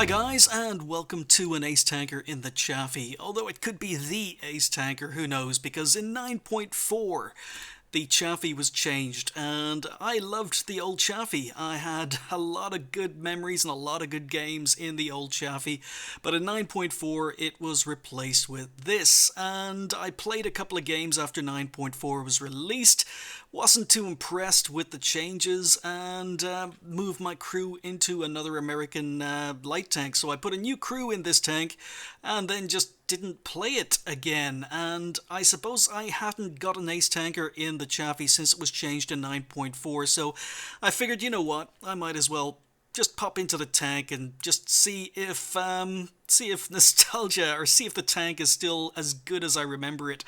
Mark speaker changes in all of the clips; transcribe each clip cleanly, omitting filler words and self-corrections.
Speaker 1: Hi guys, and welcome to an Ace Tanker in the Chaffee, although it could be the Ace Tanker, who knows, because in 9.4 the Chaffee was changed, and I loved the old Chaffee. I had a lot of good memories and a lot of good games in the old Chaffee, but in 9.4 it was replaced with this, and I played a couple of games after 9.4 was released, wasn't too impressed with the changes, and moved my crew into another American light tank. So I put a new crew in this tank, and then just didn't play it again. And I suppose I hadn't got an Ace Tanker in the Chaffee since it was changed in 9.4, so I figured, you know what, I might as well just pop into the tank and just see if nostalgia, or see if the tank is still as good as I remember it.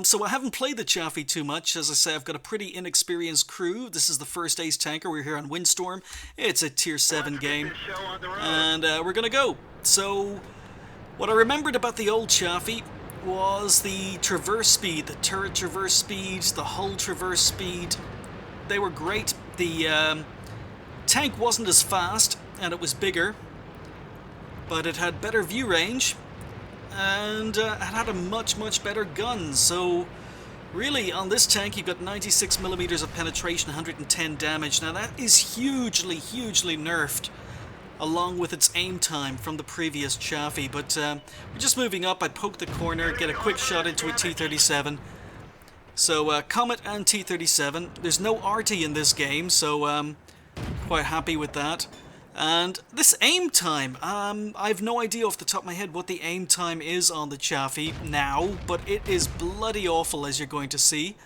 Speaker 1: So I haven't played the Chaffee too much. As I say, I've got a pretty inexperienced crew. This is the first Ace Tanker. We're here on Windstorm. It's a Tier 7 game, and we're gonna go. So what I remembered about the old Chaffee was the traverse speed, the turret traverse speed, the hull traverse speed. They were great. The tank wasn't as fast, and it was bigger, but it had better view range, and it had a much better gun. So really, on this tank you've got 96mm of penetration, 110 damage. Now that is hugely nerfed, along with its aim time from the previous Chaffee. But we're just moving up. I poke the corner, get a quick shot into a T-37. So Comet and T-37. There's no arty in this game, so quite happy with that. And this aim time, I've no idea off the top of my head what the aim time is on the Chaffee now, but it is bloody awful, as you're going to see.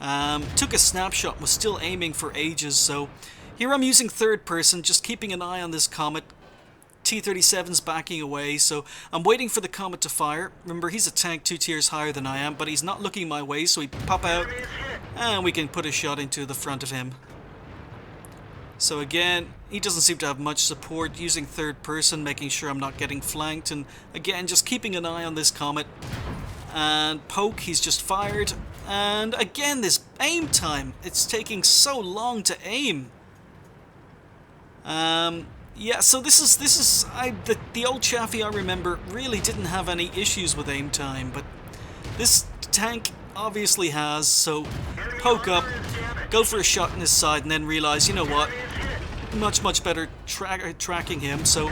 Speaker 1: Took a snapshot, was still aiming for ages, so here I'm using third person, just keeping an eye on this Comet. T-37's backing away, so I'm waiting for the Comet to fire. Remember, he's a tank 2 tiers higher than I am, but he's not looking my way, so we pop out, and we can put a shot into the front of him. So again, he doesn't seem to have much support, using third person, making sure I'm not getting flanked, and again, just keeping an eye on this Comet. And poke, he's just fired, and again, this aim time, it's taking so long to aim. Yeah, so this is the old Chaffee I remember really didn't have any issues with aim time, but this tank obviously has. So poke up, go for a shot in his side, and then realize, you know what, much better tracking him. So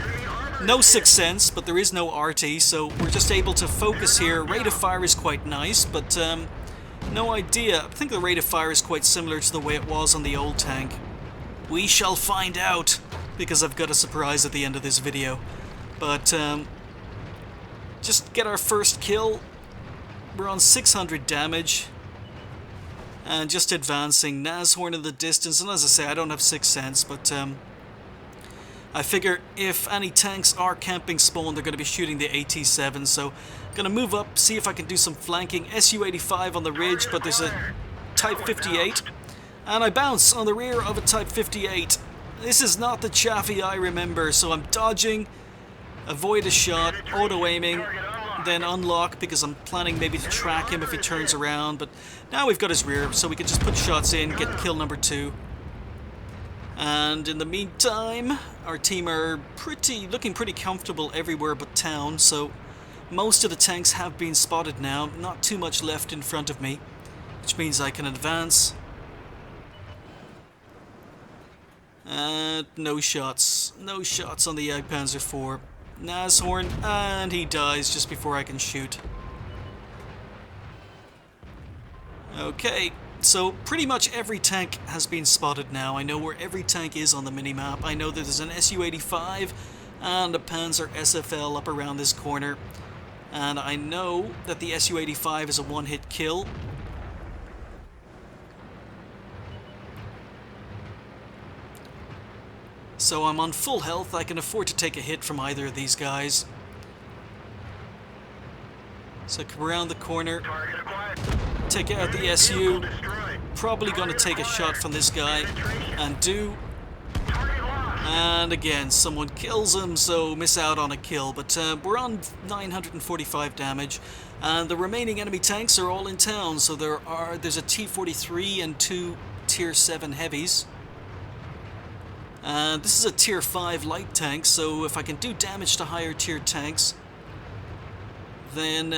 Speaker 1: no Sixth Sense, but there is no RT, so we're just able to focus here. Rate of fire is quite nice, but no idea. I think the rate of fire is quite similar to the way it was on the old tank. We shall find out, because I've got a surprise at the end of this video. But just get our first kill. We're on 600 damage, and just advancing. Nashorn in the distance, and as I say, I don't have Sixth Sense, but I figure if any tanks are camping spawn, they're going to be shooting the AT-7, so I'm going to move up, see if I can do some flanking. Su-85 on the ridge, but there's a Type 58, and I bounce on the rear of a Type 58. This is not the Chaffee I remember, so I'm dodging, avoid a shot, auto-aiming, then unlock, because I'm planning maybe to track him if he turns around. But now we've got his rear, so we can just put shots in, get kill number 2. And in the meantime, our team are looking pretty comfortable everywhere but town, so most of the tanks have been spotted now. Not too much left in front of me, which means I can advance. And no shots on the Jagdpanzer IV. Nashorn, and he dies just before I can shoot. Okay, so pretty much every tank has been spotted now. I know where every tank is on the minimap. I know that there's an Su-85 and a Panzer SFL up around this corner. And I know that the Su-85 is a one-hit kill. So I'm on full health. I can afford to take a hit from either of these guys. So come around the corner, take out the SU. Probably going to take a shot from this guy, and do. And again, someone kills him, so miss out on a kill. But we're on 945 damage, and the remaining enemy tanks are all in town. So there's a T-43 and 2 Tier 7 heavies. This is a tier 5 light tank, so if I can do damage to higher tier tanks, then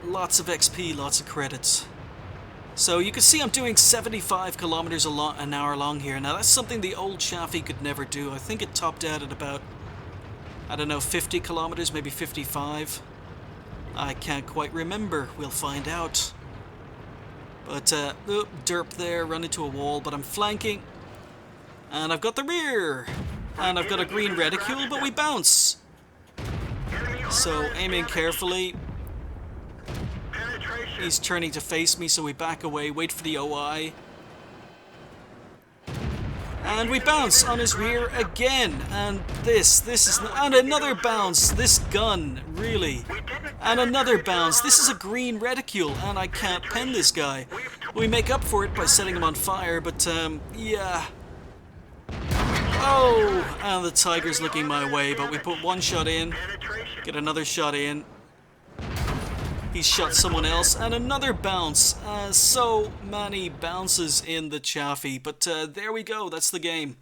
Speaker 1: lots of XP, lots of credits. So you can see I'm doing 75 kilometers an hour long here. Now that's something the old Chaffee could never do. I think it topped out at about, I don't know, 50 kilometers, maybe 55. I can't quite remember. We'll find out. But, derp there, run into a wall, but I'm flanking. And I've got the rear. And I've got a green reticule, but we bounce. So, aiming carefully. He's turning to face me, so we back away, wait for the OI. And we bounce on his rear again. And and another bounce. This gun, really. And another bounce. This is a green reticule, and I can't pen this guy. We make up for it by setting him on fire, but, yeah. Oh, and the Tiger's looking my way, but we put one shot in, get another shot in. He's shot someone else, and another bounce. So many bounces in the Chaffee, but there we go, that's the game.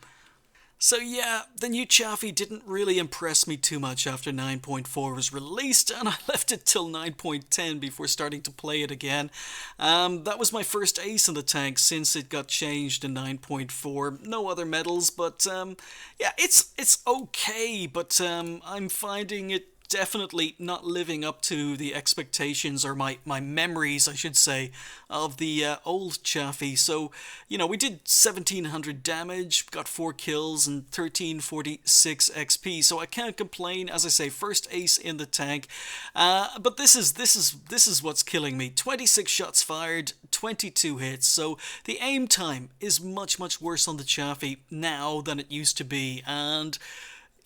Speaker 1: So yeah, the new Chaffee didn't really impress me too much after 9.4 was released, and I left it till 9.10 before starting to play it again. That was my first ace in the tank since it got changed in 9.4. No other medals, but yeah, it's okay, but I'm finding it definitely not living up to the expectations, or my memories, I should say, of the old Chaffee. So, you know, we did 1700 damage, got 4 kills, and 1346 XP. So I can't complain. As I say, first ace in the tank. But this is what's killing me. 26 shots fired, 22 hits. So the aim time is much worse on the Chaffee now than it used to be, and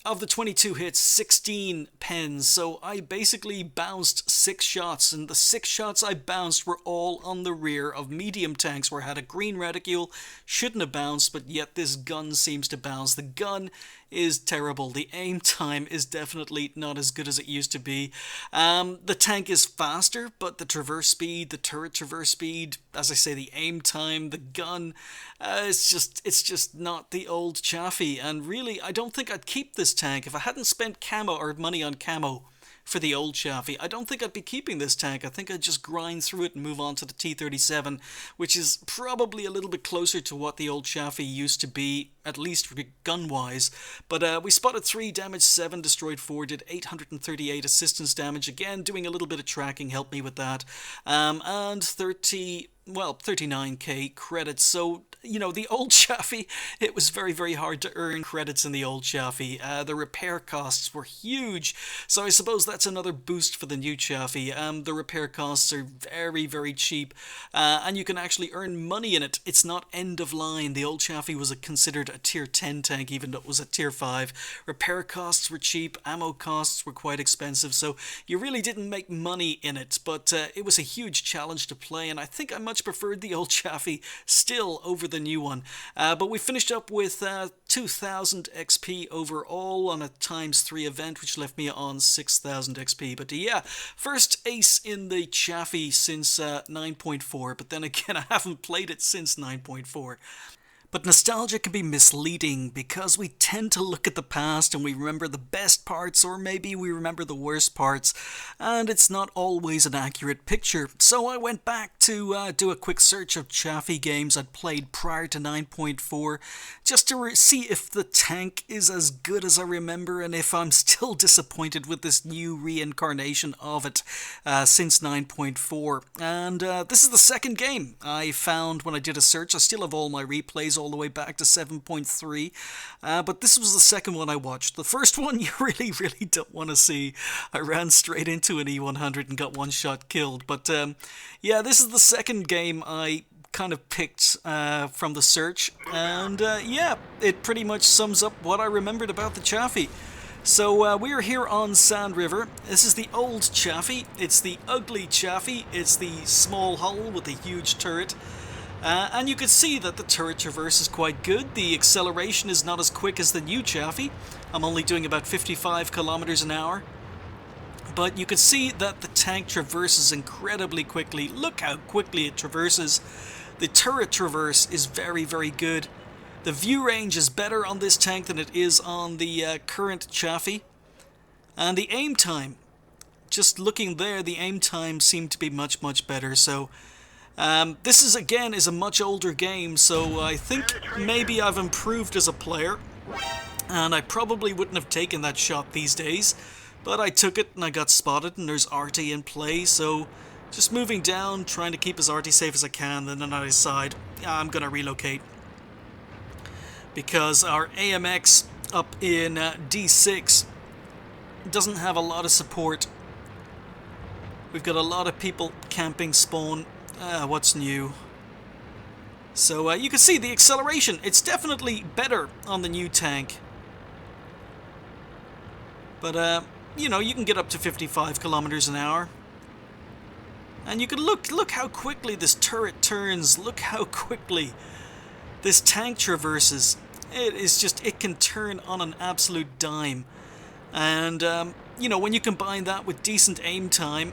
Speaker 1: of the 22 hits, 16 pens, so I basically bounced 6 shots, and the 6 shots I bounced were all on the rear of medium tanks where I had a green reticule. Shouldn't have bounced, but yet this gun seems to bounce. The gun is terrible. The aim time is definitely not as good as it used to be. The tank is faster, but the traverse speed, the turret traverse speed, as I say, the aim time, the gun, it's just not the old Chaffee. And really, I don't think I'd keep this tank if I hadn't spent camo or money on camo for the old Chaffee. I don't think I'd be keeping this tank. I think I'd just grind through it and move on to the T-37, which is probably a little bit closer to what the old Chaffee used to be, at least gun-wise. But we spotted 3, damaged 7, destroyed 4, did 838 assistance damage. Again, doing a little bit of tracking helped me with that. And 39k credits. So, you know, the old Chaffee, it was very hard to earn credits in the old Chaffee. The repair costs were huge, so I suppose that's another boost for the new Chaffee. The repair costs are very cheap, and you can actually earn money in it. It's not end of line. The old Chaffee was considered a tier 10 tank, even though it was a tier 5. Repair costs were cheap, ammo costs were quite expensive, so you really didn't make money in it, but it was a huge challenge to play, and I think I much preferred the old Chaffee still over the new one. But we finished up with 2000 XP overall on a ×3 event, which left me on 6000 XP. But yeah, first ace in the Chaffee since 9.4, but then again, I haven't played it since 9.4. But nostalgia can be misleading because we tend to look at the past and we remember the best parts, or maybe we remember the worst parts, and it's not always an accurate picture. So I went back to do a quick search of Chaffee games I'd played prior to 9.4, just to see if the tank is as good as I remember and if I'm still disappointed with this new reincarnation of it since 9.4. And this is the second game I found when I did a search. I still have all my replays all the way back to 7.3, but this was the second one I watched. The first one you really don't want to see. I ran straight into an E100 and got one shot killed, but yeah, this is the second game I kind of picked from the search, and yeah, it pretty much sums up what I remembered about the Chaffee. So we're here on Sand River. This is the old Chaffee. It's the ugly Chaffee. It's the small hull with the huge turret. And you can see that the turret traverse is quite good. The acceleration is not as quick as the new Chaffee. I'm only doing about 55 kilometers an hour. But you can see that the tank traverses incredibly quickly. Look how quickly it traverses. The turret traverse is very good. The view range is better on this tank than it is on the current Chaffee. And the aim time, just looking there, the aim time seemed to be much, much better. So this is a much older game, so I think maybe I've improved as a player. And I probably wouldn't have taken that shot these days, but I took it and I got spotted, and there's arty in play, so just moving down, trying to keep as arty safe as I can, then I decide I'm going to relocate. Because our AMX up in D6 doesn't have a lot of support. We've got a lot of people camping spawn. What's new? So you can see the acceleration. It's definitely better on the new tank. But, you know, you can get up to 55 kilometers an hour. And you can look how quickly this turret turns. Look how quickly this tank traverses. It can turn on an absolute dime. And, you know, when you combine that with decent aim time,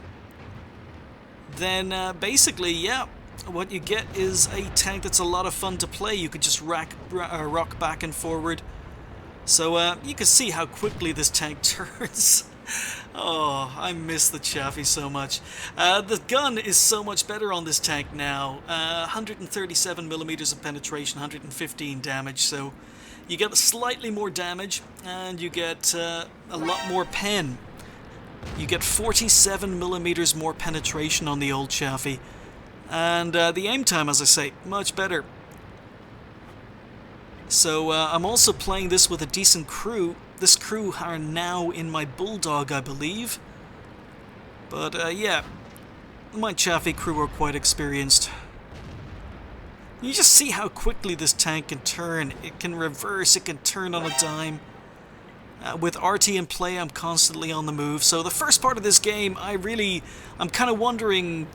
Speaker 1: then basically, yeah, what you get is a tank that's a lot of fun to play. You could just rock back and forward. So you can see how quickly this tank turns. Oh, I miss the Chaffee so much. The gun is so much better on this tank now. 137 millimeters of penetration, 115 damage. So you get slightly more damage, and you get a lot more pen. You get 47 millimeters more penetration on the old Chaffee. And the aim time, as I say, much better. So I'm also playing this with a decent crew. This crew are now in my Bulldog, I believe. But yeah, my Chaffee crew are quite experienced. You just see how quickly this tank can turn. It can reverse, it can turn on a dime. With RT in play, I'm constantly on the move. So the first part of this game, I'm kind of wondering...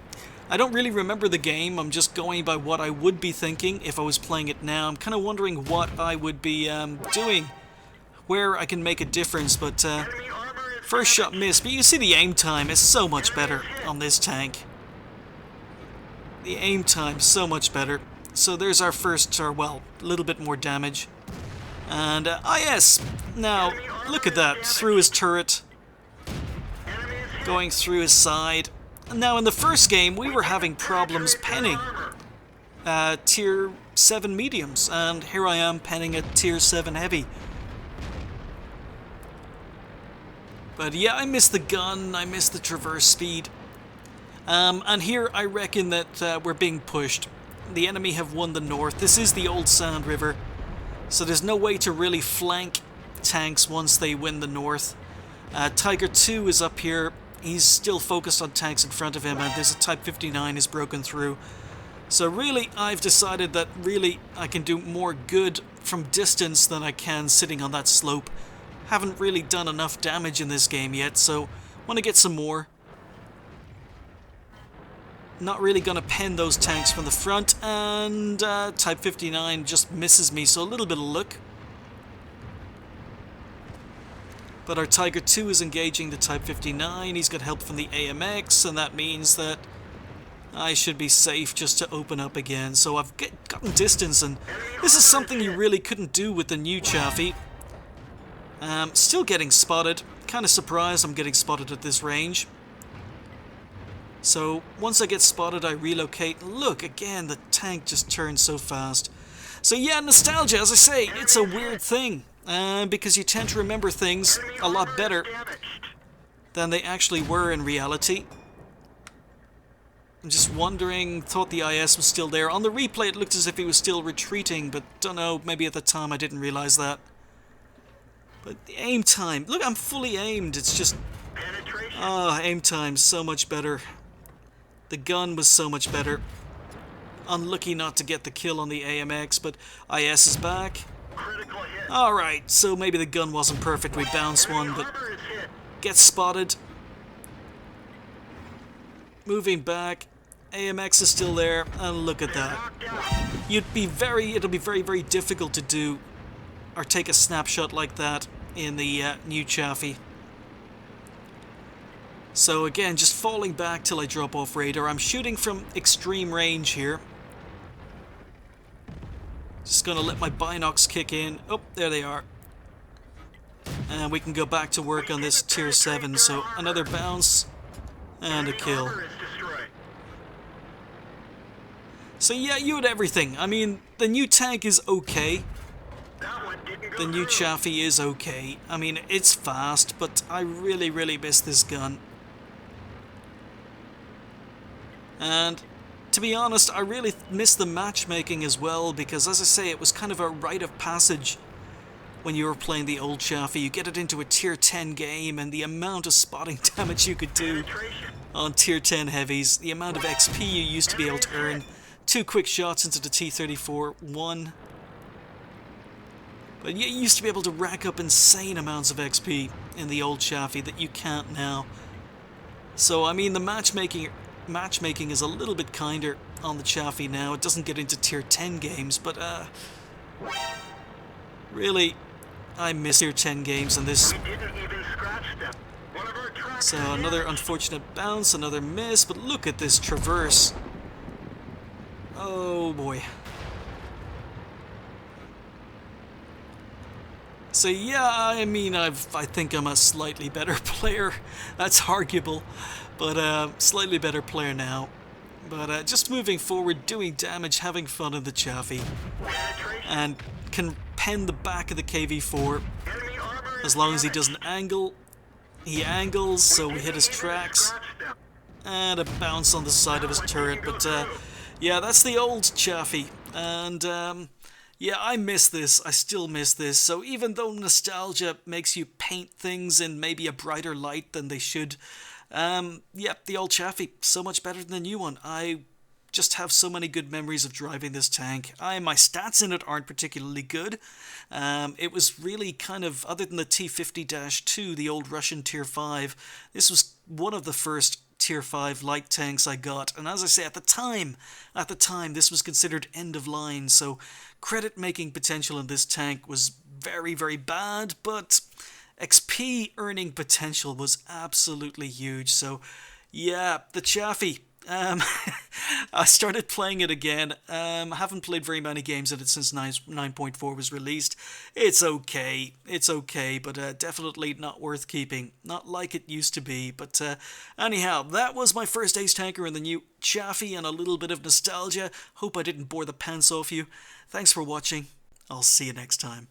Speaker 1: I don't really remember the game. I'm just going by what I would be thinking if I was playing it now. I'm kind of wondering what I would be doing, where I can make a difference. But first shot missed. But you see the aim time is so much better on this tank. The aim time so much better. So there's our first, well, a little bit more damage. And IS. Now look at that, through his turret, going through his side. Now, in the first game, we were having problems penning tier 7 mediums, and here I am penning a tier 7 heavy. But yeah, I miss the gun, I miss the traverse speed. And here I reckon that we're being pushed. The enemy have won the north. This is the old Sand River, so there's no way to really flank tanks once they win the north. Tiger 2 is up here. He's still focused on tanks in front of him, and there's a Type 59 is broken through. So really, I've decided that really I can do more good from distance than I can sitting on that slope. Haven't really done enough damage in this game yet, so want to get some more. Not really going to pen those tanks from the front, and Type 59 just misses me, so a little bit of luck. But our Tiger 2 is engaging the Type 59, he's got help from the AMX, and that means that I should be safe just to open up again. So I've gotten distance, and this is something you really couldn't do with the new Chaffee. Still getting spotted, kind of surprised I'm getting spotted at this range. So once I get spotted, I relocate. Look, again, the tank just turns so fast. So yeah, nostalgia, as I say, it's a weird thing. Because you tend to remember things a lot better than they actually were in reality. I'm just wondering, thought the IS was still there. On the replay it looked as if he was still retreating, but don't know, maybe at the time I didn't realize that. But the aim time, look, I'm fully aimed, it's just... aim time, so much better. The gun was so much better. Unlucky not to get the kill on the AMX, but IS is back. Alright, so maybe the gun wasn't perfect, we bounced one, but get spotted. Moving back, AMX is still there, and look at that. It'll be very, very difficult to do, or take a snapshot like that in the new Chaffee. So again, just falling back till I drop off radar. I'm shooting from extreme range here. Just just going to let my binocs kick in. Oh, there they are. And we can go back to work on this tier 7. So another bounce and a kill. So yeah, you had everything. I mean, the new tank is okay. The new Chaffee is okay. I mean, it's fast, but I really miss this gun. And to be honest, I really miss the matchmaking as well, because as I say, it was kind of a rite of passage when you were playing the old Chaffee. You get it into a tier 10 game, and the amount of spotting damage you could do on tier 10 heavies, the amount of XP you used to be able to earn. 2 quick shots into the T-34, 1. But you used to be able to rack up insane amounts of XP in the old Chaffee that you can't now. So, I mean, the matchmaking is a little bit kinder on the Chaffee now. It doesn't get into tier 10 games, but really, I miss tier 10 games on this. So, another unfortunate bounce, another miss, but look at this traverse. Oh boy. So yeah, I mean, I think I'm a slightly better player. That's arguable, but slightly better player now. But just moving forward, doing damage, having fun in the Chaffee, and can pen the back of the KV-4 as long as he doesn't angle. He angles, so we hit his tracks, and a bounce on the side of his turret. But yeah, that's the old Chaffee, and yeah, I miss this. I still miss this. So even though nostalgia makes you paint things in maybe a brighter light than they should, yeah, the old Chaffee, so much better than the new one. I just have so many good memories of driving this tank. My stats in it aren't particularly good. It was really kind of, other than the T-50-2, the old Russian Tier 5, this was one of the first Tier 5 light tanks I got, and as I say, at the time, this was considered end of line, so credit making potential in this tank was very bad, but XP earning potential was absolutely huge. So yeah, the Chaffee, I started playing it again. Haven't played very many games in it since 9.4 was released. It's okay, but definitely not worth keeping. Not like it used to be. But anyhow, that was my first Ace Tanker in the new Chaffee and a little bit of nostalgia. Hope I didn't bore the pants off you. Thanks for watching. I'll see you next time.